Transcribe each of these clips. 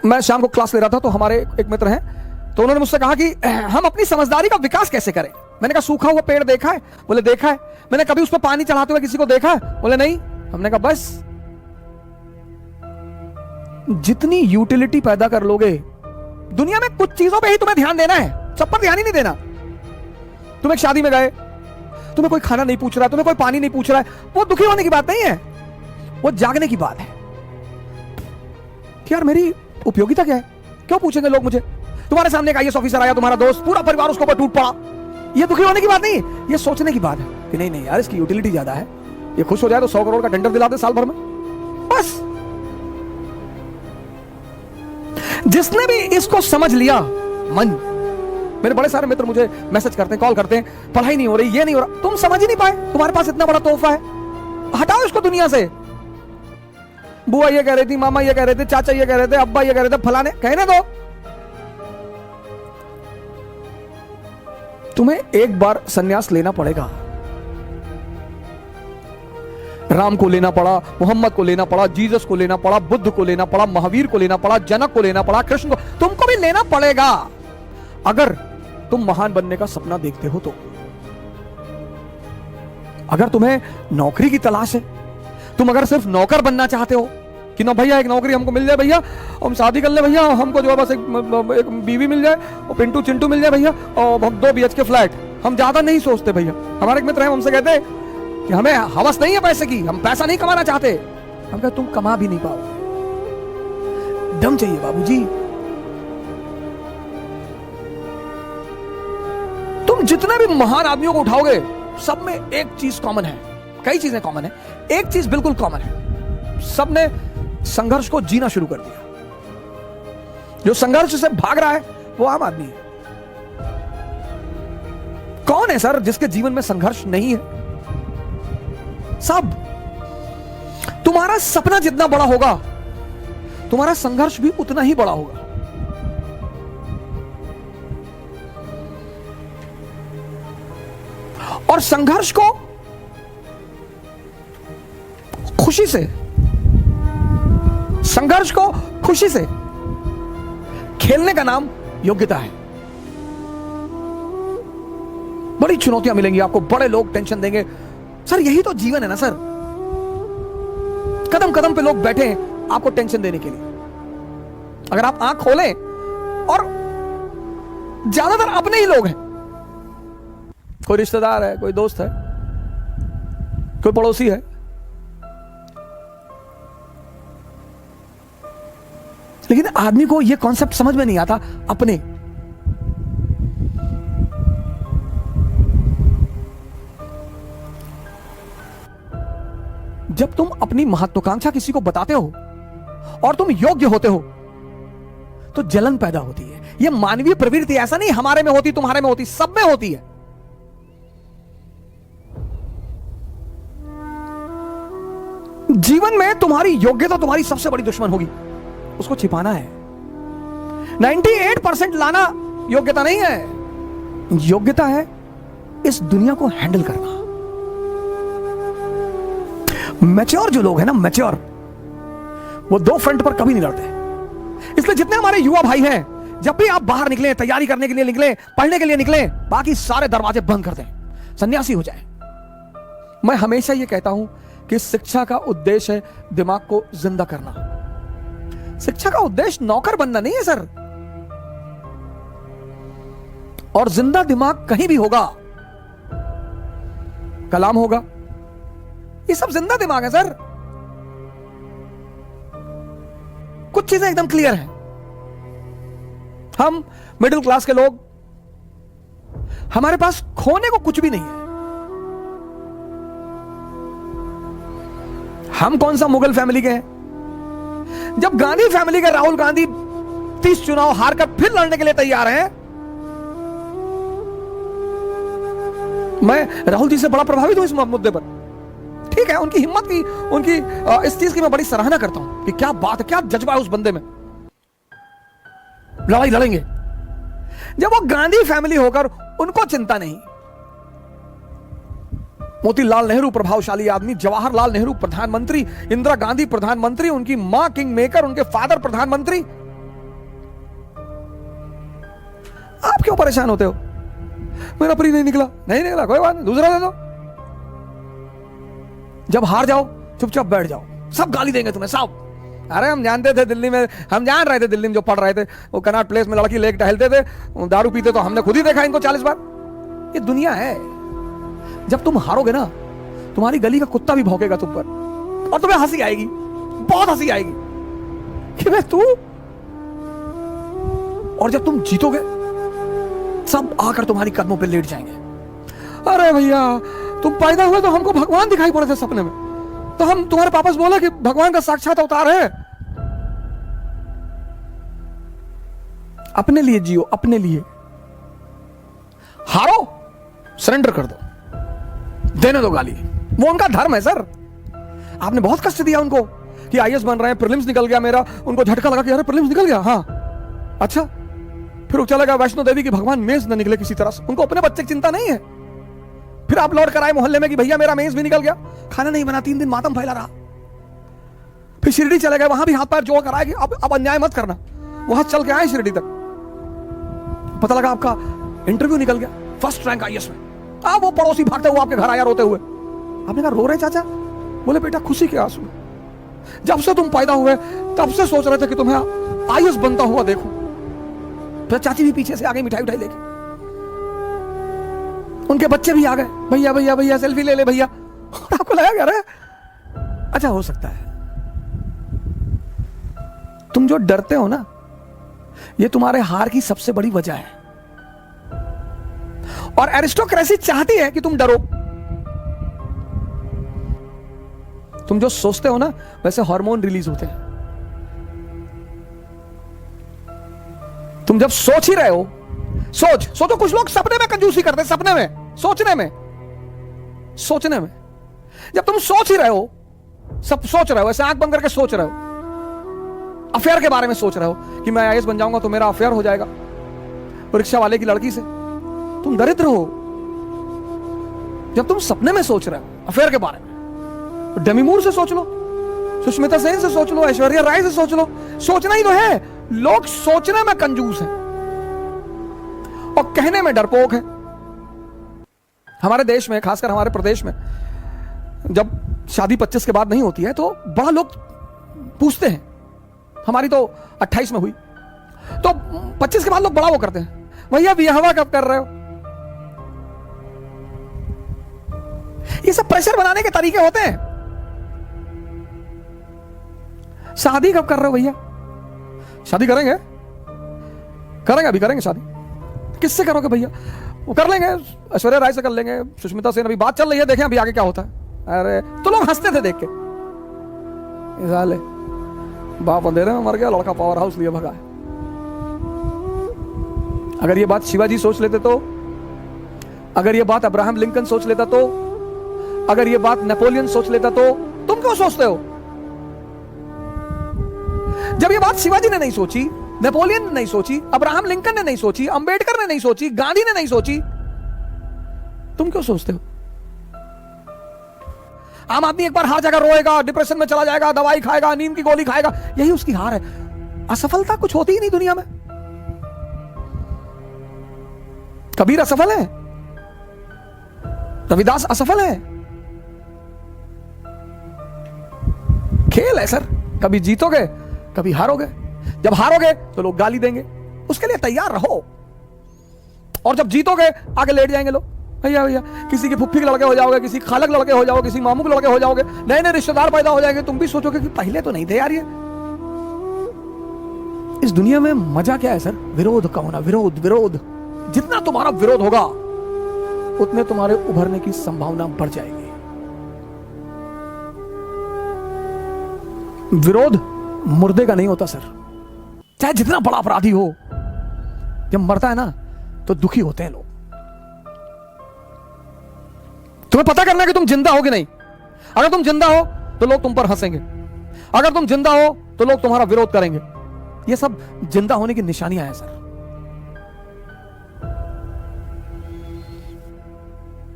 मैं शाम को क्लास ले रहा था तो हमारे एक मित्र हैं, तो उन्होंने मुझसे कहा कि हम अपनी समझदारी का विकास कैसे करें। मैंने कहा सूखा हुआ पेड़ देखा है? बोले देखा है। मैंने कभी उस पर पानी चढ़ाते हुए किसी को देखा है? बोले नहीं। हमने कहा बस जितनी यूटिलिटी पैदा कर लोगे दुनिया में, कुछ चीजों पे ही तुम्हें ध्यान देना है, सब पर ध्यान ही नहीं देना। तुम एक शादी में गए, तुम्हें कोई खाना नहीं पूछ रहा है, तुम्हें कोई पानी नहीं पूछ रहा है, वो दुखी होने की बात नहीं है, वो जागने की बात है कि यार मेरी उपयोगिता क्या है, क्यों पूछेंगे लोग मुझे। तुम्हारे सामने एक आईएएस ऑफिसर आया, तुम्हारा दोस्त, पूरा परिवार उसके ऊपर टूट पड़ा, ये दुखी होने की बात नहीं, ये सोचने की बात है कि नहीं नहीं यार इसकी यूटिलिटी ज्यादा है, ये खुश हो जाए तो 100 करोड़ का टेंडर दिला दे साल भर में। बस जिसने भी इसको समझ लिया, मन, मेरे बड़े सारे मित्र मुझे मैसेज करते हैं, कॉल करते हैं, पढ़ाई नहीं हो रही, ये नहीं हो रहा, तुम समझ ही नहीं पाए, तुम्हारे पास इतना बड़ा तोहफा है, हटाओ इसको दुनिया से। बुआ ये कह रही थी, मामा ये कह रहे थे, चाचा ये कह रहे थे, अब्बा ये कह रहे थे, फलाने, कहने दो। तुम्हें एक बार सन्यास लेना पड़ेगा। राम को लेना पड़ा, मोहम्मद को लेना पड़ा, जीसस को लेना पड़ा, बुद्ध को लेना पड़ा, महावीर को लेना पड़ा, जनक को लेना पड़ा, कृष्ण को, तुमको भी लेना पड़ेगा अगर तुम महान बनने का सपना देखते हो तो। अगर तुम्हें नौकरी की तलाश है, तुम अगर सिर्फ नौकर बनना चाहते हो कि ना भैया एक नौकरी हमको मिल जाए भैया, हम शादी कर ले भैया, हमको जो है बस एक बीवी मिल जाए और पिंटू चिंटू मिल जाए भैया और 2 BHK फ्लैट, हम ज्यादा नहीं सोचते भैया। हमारे एक मित्र हैं, हमसे कहते हैं कि हमें हवस नहीं है पैसे की, हम पैसा नहीं कमाना चाहते। हम कहते तुम कमा भी नहीं पाओगे, दम चाहिए बाबूजी। तुम जितने भी महान आदमियों को उठाओगे सब में एक चीज कॉमन है, कई चीजें कॉमन है, एक चीज बिल्कुल कॉमन है, सबने संघर्ष को जीना शुरू कर दिया। जो संघर्ष से भाग रहा है वो आम आदमी है। कौन है सर जिसके जीवन में संघर्ष नहीं है? सब। तुम्हारा सपना जितना बड़ा होगा तुम्हारा संघर्ष भी उतना ही बड़ा होगा। और संघर्ष को खुशी से, संघर्ष को खुशी से खेलने का नाम योग्यता है। बड़ी चुनौतियां मिलेंगी आपको, बड़े लोग टेंशन देंगे, सर यही तो जीवन है ना सर। कदम कदम पे लोग बैठे हैं आपको टेंशन देने के लिए। अगर आप आंख खोलें, और ज्यादातर अपने ही लोग हैं, कोई रिश्तेदार है, कोई दोस्त है, कोई पड़ोसी है, लेकिन आदमी को यह कॉन्सेप्ट समझ में नहीं आता अपने। जब तुम अपनी महत्वाकांक्षा किसी को बताते हो और तुम योग्य होते हो तो जलन पैदा होती है। यह मानवीय प्रवृत्ति, ऐसा नहीं हमारे में होती, तुम्हारे में होती, सब में होती है। जीवन में तुम्हारी योग्यता तुम्हारी सबसे बड़ी दुश्मन होगी, उसको छिपाना है। 98% लाना योग्यता नहीं है, योग्यता है इस दुनिया को हैंडल करना। मैच्योर जो लोग हैं ना, मैच्योर, वो 2 फ्रंट पर कभी नहीं लड़ते। इसलिए जितने हमारे युवा भाई हैं, जब भी आप बाहर निकलें, तैयारी करने के लिए निकलें, पढ़ने के लिए निकलें, बाकी सारे दरवाजे बंद कर दें, सन्यासी हो जाएं। मैं हमेशा ये कहता हूं कि शिक्षा का उद्देश्य है दिमाग को जिंदा करना। शिक्षा का उद्देश्य नौकर बनना नहीं है सर। और जिंदा दिमाग कहीं भी होगा, कलाम होगा, ये सब जिंदा दिमाग है सर। कुछ चीजें एकदम क्लियर हैं। हम मिडिल क्लास के लोग, हमारे पास खोने को कुछ भी नहीं है। हम कौन सा मुगल फैमिली के हैं? जब गांधी फैमिली के राहुल गांधी 30 चुनाव हारकर फिर लड़ने के लिए तैयार हैं, मैं राहुल जी से बड़ा प्रभावित हूं इस मुद्दे पर। ठीक है, उनकी हिम्मत की, उनकी इस चीज की मैं बड़ी सराहना करता हूं कि क्या बात है, क्या जज्बा है उस बंदे में, लड़ाई लड़ेंगे। जब वो गांधी फैमिली होकर उनको चिंता नहीं, मोतीलाल नेहरू प्रभावशाली आदमी, जवाहरलाल नेहरू प्रधानमंत्री, इंदिरा गांधी प्रधानमंत्री, उनकी मां किंग मेकर, उनके फादर प्रधानमंत्री, आप क्यों परेशान होते हो? मेरा प्री नहीं निकला, नहीं निकला, कोई बात नहीं, दूसरा दे दो। जब हार जाओ चुपचाप बैठ जाओ, सब गाली देंगे तुम्हें सब। अरे हम जानते थे दिल्ली में, हम जान रहे थे दिल्ली में जो पढ़ रहे थे, वो कनॉट प्लेस में लड़की लेके टहलते थे, दारू पीते, तो हमने खुद ही देखा इनको 40 बार। ये दुनिया है। जब तुम हारोगे ना, तुम्हारी गली का कुत्ता भी भौंकेगा तुम पर, और तुम्हें हंसी आएगी, बहुत हंसी आएगी कि मैं तू। और जब तुम जीतोगे, सब आकर तुम्हारी कदमों पे लेट जाएंगे। अरे भैया, तुम पैदा हुए तो हमको भगवान दिखाई पड़े थे सपने में, तो हम तुम्हारे पापा से बोले कि भगवान का साक्षात अवतार है। अपने लिए जियो, अपने लिए। हारो, सरेंडर कर दो, देने दो गाली, वो उनका धर्म है सर। आपने बहुत कष्ट दिया उनको कि आईएएस बन रहे हैं, प्रीलिम्स निकल गया मेरा, उनको झटका लगा कि अरे प्रीलिम्स निकल गया, हाँ अच्छा, फिर चला गया वैष्णो देवी की भगवान मेंस न निकले किसी तरह से। उनको अपने बच्चे की चिंता नहीं है। फिर आप लौट कर आए मोहल्ले में कि भैया मेरा मेंस भी निकल गया, खाना नहीं बना, 3 दिन मातम फैला रहा। फिर शिरडी चले गए, वहां भी हाथ पैर जोड़ कर आए कि अब अन्याय मत करना। वहां चल के आए शिरडी तक, पता लगा आपका इंटरव्यू निकल गया, फर्स्ट रैंक आईएएस में। वो पड़ोसी भागते हुए आपके घर आया रोते हुए। आपने कहा रो रहे चाचा? बोले बेटा खुशी के आंसू। जब से तुम पैदा हुए तब से सोच रहे थे कि तुम्हें आईएएस बनता हुआ देखूं। फिर चाची भी पीछे से आ गई मिठाई उठाई लेके, उनके बच्चे भी आ गए, भैया भैया भैया सेल्फी ले ले भैया। और आपको लगा क्या रे? अच्छा हो सकता है तुम जो डरते हो ना, ये तुम्हारे हार की सबसे बड़ी वजह है। और एरिस्टोक्रेसी चाहती है कि तुम डरो। तुम जो सोचते हो ना, वैसे हार्मोन रिलीज होते हैं। तुम जब सोच ही रहे हो, सोचो। कुछ लोग सपने में कंजूसी करते हैं, सपने में, सोचने में। जब तुम सोच ही रहे हो, सब सोच रहे हो, ऐसे आंख बंद करके सोच रहे हो, अफेयर के बारे में सोच रहे हो कि मैं आईएएस बन जाऊंगा तो मेरा अफेयर हो जाएगा रिक्शा वाले की लड़की से, तुम दरिद्र हो। जब तुम सपने में सोच रहे हो अफेयर के बारे में, तो डेमी मूर से सोच लो, सुष्मिता सेन से सोच लो, ऐश्वर्या राय से सोच लो। सोचना ही तो है। लोग सोचने में कंजूस हैं और कहने में डरपोक है। हमारे देश में, खासकर हमारे प्रदेश में, जब शादी 25 के बाद नहीं होती है तो बड़ा लोग पूछते हैं। हमारी तो 28 में हुई, तो 25 के बाद लोग बड़ा वो करते हैं, भैया ब्याहवा कब कर रहे हो? ये सब प्रेशर बनाने के तरीके होते हैं। शादी कब कर रहे हो भैया? शादी करेंगे, अभी करेंगे शादी। किससे करोगे भैया? वो कर लेंगे, ऐश्वर्या राय से कर लेंगे, सुष्मिता सेन, अभी बात चल रही है, देखें अभी आगे क्या होता है। अरे तो लोग हंसते थे देख के, साले बाप अंधेरे में मर गया, लड़का पावर हाउस लिए भगा है। अगर ये बात शिवाजी सोच लेते तो, अगर ये बात अब्राहम लिंकन सोच लेता तो, अगर ये बात नेपोलियन सोच लेता तो तुम क्यों सोचते हो? जब ये बात शिवाजी ने नहीं सोची, नेपोलियन ने नहीं सोची, अब्राहम लिंकन ने नहीं सोची, अंबेडकर ने नहीं सोची, गांधी ने नहीं सोची, तुम क्यों सोचते हो? आम आदमी एक बार हार जाएगा, रोएगा, डिप्रेशन में चला जाएगा, दवाई खाएगा, नींद की गोली खाएगा, यही उसकी हार है। असफलता कुछ होती ही नहीं दुनिया में। कबीर असफल है, रविदास असफल है। खेल है सर, कभी जीतोगे कभी हारोगे। जब हारोगे तो लोग गाली देंगे, उसके लिए तैयार रहो। और जब जीतोगे आगे लेट जाएंगे लोग, भैया भैया, किसी के फुफ्फी के लड़के हो जाओगे, किसी खालक लड़के हो जाओगे, किसी मामू के लड़के हो जाओगे, नए नए रिश्तेदार पैदा हो जाएंगे। तुम भी सोचोगे कि पहले तो नहीं थे यार ये। इस दुनिया में मजा क्या है सर? विरोध का होना, विरोध। जितना तुम्हारा विरोध होगा उतने तुम्हारे उभरने की संभावना बढ़ जाएगी। विरोध मुर्दे का नहीं होता सर, चाहे जितना बड़ा अपराधी हो, जब मरता है ना तो दुखी होते हैं लोग। तुम्हें पता करना है कि तुम जिंदा हो कि नहीं। अगर तुम जिंदा हो तो लोग तुम पर हंसेंगे, अगर तुम जिंदा हो तो लोग तुम्हारा विरोध करेंगे। ये सब जिंदा होने की निशानियां हैं सर।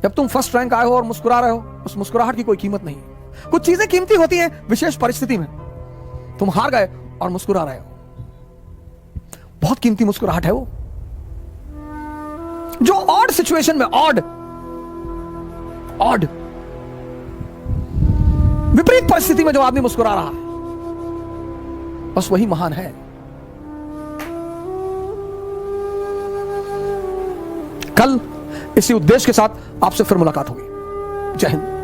जब तुम फर्स्ट रैंक आए हो और मुस्कुरा रहे हो, उस मुस्कुराहट की कोई कीमत नहीं है। कुछ चीजें कीमती होती हैं विशेष परिस्थिति में। तुम हार गए और मुस्कुरा रहे हो, बहुत कीमती मुस्कुराहट है वो। सिचुएशन में, ऑड विपरीत परिस्थिति में जो आदमी मुस्कुरा रहा है, बस वही महान है। कल इसी उद्देश्य के साथ आपसे फिर मुलाकात होगी। जय हिंद।